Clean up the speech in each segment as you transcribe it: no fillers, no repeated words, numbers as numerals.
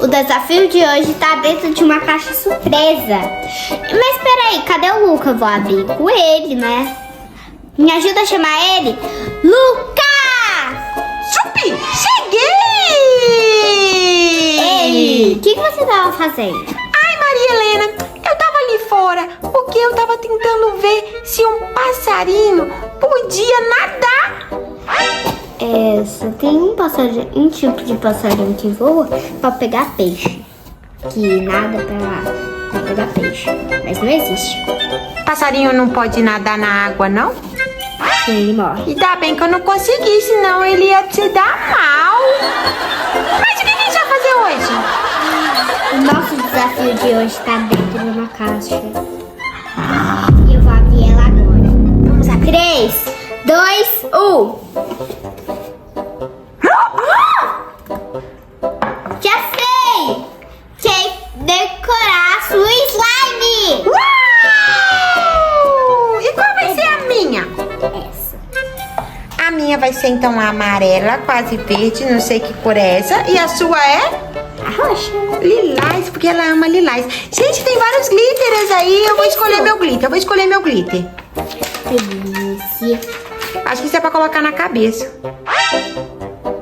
O desafio de hoje tá dentro de uma caixa surpresa. Mas peraí, cadê o Luca? Eu vou abrir com ele, né? Me ajuda a chamar ele. Luca! Chupi, cheguei! Ei, o que você tava fazendo? Ai, Maria Helena, eu tava ali fora porque eu tava tentando ver se um passarinho podia nadar. Só tem um tipo de passarinho que voa pra pegar peixe. Que nada pra pegar peixe. Mas não existe. Passarinho não pode nadar na água, não? Sim, ele morre. E dá bem que eu não consegui, senão ele ia se dar mal. Mas o que a gente vai fazer hoje? O nosso desafio de hoje tá dentro de uma caixa. E eu vou abrir ela agora. Vamos lá. 3, 2, 1. Já sei! Quem decorar a sua slime! Uau! E qual vai ser a minha? Essa. A minha vai ser então a amarela, quase verde, não sei que cor é essa. E a sua é? A roxa. Lilás, porque ela ama lilás. Gente, tem vários glitters aí. Eu vou escolher meu glitter. Delícia. Acho que isso é pra colocar na cabeça.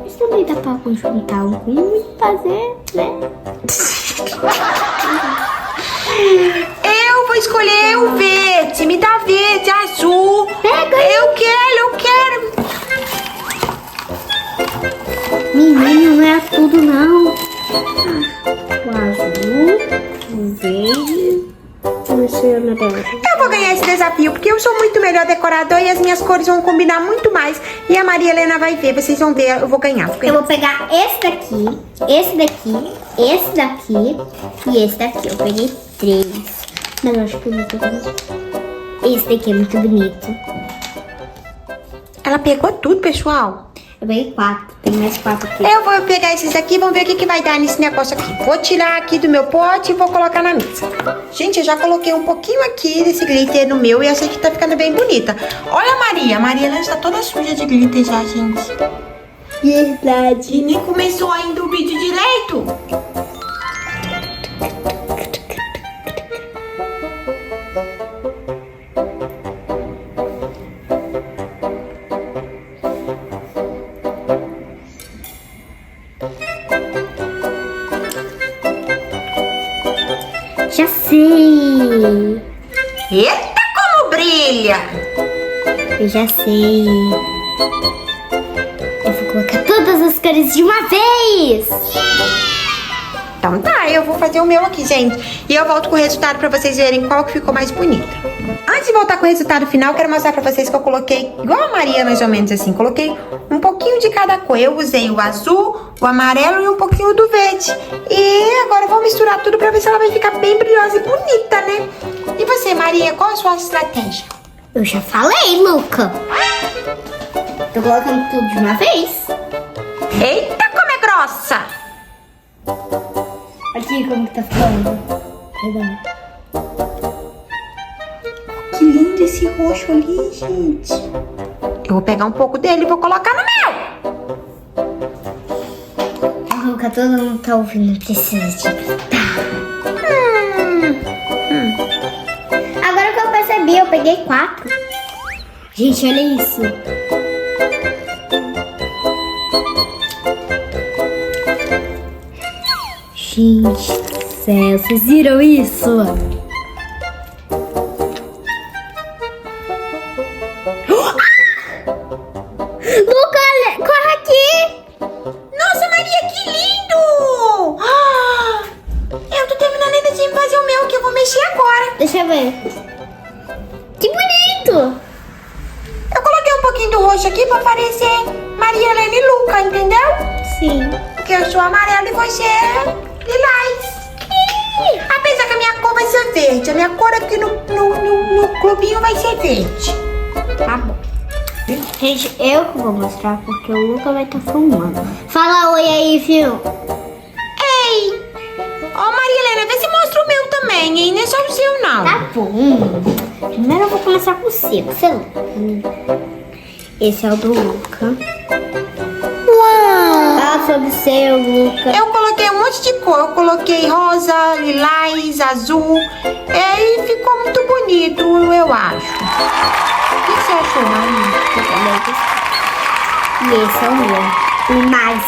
Isso também dá pra conjuntar um com um e fazer, né? Eu vou escolher o verde. Me dá verde, azul. Pega. Eu quero. Menino, não é tudo não. O azul, o verde, o amarelo. Eu vou ganhar esse desafio porque eu sou muito melhor decorador e as minhas cores vão combinar muito mais. E a Maria Helena vai ver, vocês vão ver, eu vou ganhar. Eu vou pegar esse daqui, esse daqui, esse daqui e esse daqui. Eu peguei 3. Mas eu acho que eu vou pegar esse daqui, é muito bonito. Ela pegou tudo, pessoal. Eu peguei 4, tem mais 4 aqui. Eu vou pegar esses aqui, vamos ver o que vai dar nesse negócio aqui. Vou tirar aqui do meu pote e vou colocar na mesa. Gente, eu já coloquei um pouquinho aqui desse glitter no meu e essa aqui tá ficando bem bonita. Olha a Maria ela está toda suja de glitter já, gente. Verdade. E nem começou ainda o vídeo direito. Já sei. Eita, como brilha! Eu já sei. Eu vou colocar todas as cores de uma vez. Então tá, eu vou fazer o meu aqui, gente. E eu volto com o resultado pra vocês verem qual que ficou mais bonita. Antes de voltar com o resultado final, quero mostrar pra vocês que eu coloquei, igual a Maria mais ou menos assim, coloquei um pouquinho de cada cor. Eu usei o azul, o amarelo e um pouquinho do verde. E agora eu vou misturar tudo pra ver se ela vai ficar bem brilhosa e bonita, né? E você, Maria, qual a sua estratégia? Eu já falei, Luca. Tô colocando tudo de uma vez. Eita, como é grossa! Aqui como que tá ficando. Perdão. Que lindo esse roxo ali, gente. Eu vou pegar um pouco dele e vou colocar no meu. Luca, todo mundo tá ouvindo, precisa de gritar. Agora que eu percebi, eu peguei 4. Gente, olha isso. Gente do céu, vocês viram isso? Luca, corre aqui! Nossa, Maria, que lindo! Ah, eu tô terminando ainda de fazer o meu, que eu vou mexer agora. Deixa eu ver. Que bonito! Eu coloquei um pouquinho do roxo aqui pra parecer Maria Helena e Luca, entendeu? Sim. Porque eu sou amarelo e você é lilás. Apesar que a minha cor vai ser verde. A minha cor aqui no clubinho vai ser verde. Tá bom. Gente, eu que vou mostrar porque o Luca vai estar filmando. Fala oi aí, filho. Ei! Ó, Maria Helena, vê se mostra o meu também, hein? Não é só o seu, não. Tá bom. Primeiro eu vou começar com o seu. Esse é o do Luca. Uau! Fala sobre o seu, Luca. Eu coloquei um monte de cor. Eu coloquei rosa, lilás, azul. E ficou muito bonito, eu acho. O que você achou, Maria? E esse é o meu. E mais.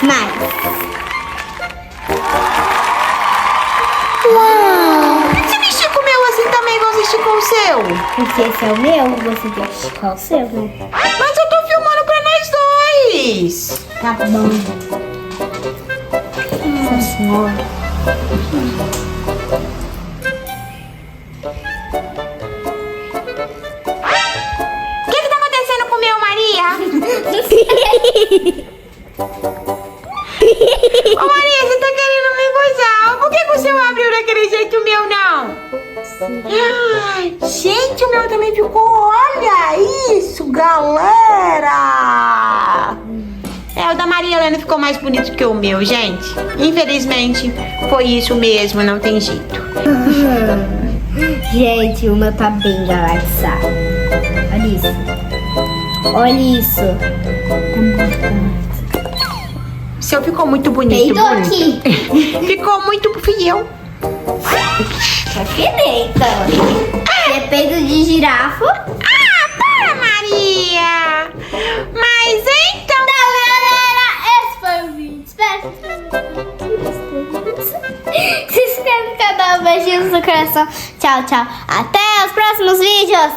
Uau! Você me esticou o meu assim também, igual você esticou o seu? Porque esse é o meu, você tem que esticar o seu, né? Mas eu tô filmando pra nós dois. Tá bom. Nossa senhora. O que tá acontecendo com o meu, Maria? Ô, Maria, você tá querendo me gozar? Por que o seu abriu daquele jeito e o meu não? Ai, gente, o meu também ficou. Olha isso, galera! O da Maria Helena ficou mais bonito que o meu, gente. Infelizmente, foi isso mesmo, não tem jeito. Gente, o meu tá bem galaxado. Olha isso. Olha isso. Tá muito galaxado. O seu ficou muito bonito. Peidou aqui. Ficou muito fiel. Tá então. É peido de girafa. Ah, para, Maria! Mas então... Esse foi o vídeo. Espero que se inscreva no canal. Beijinhos no coração. Tchau, tchau. Até os próximos vídeos.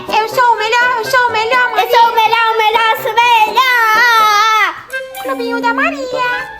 Eu sou o melhor, Maria. Eu sou o melhor, sou o melhor. Clubinho da Maria.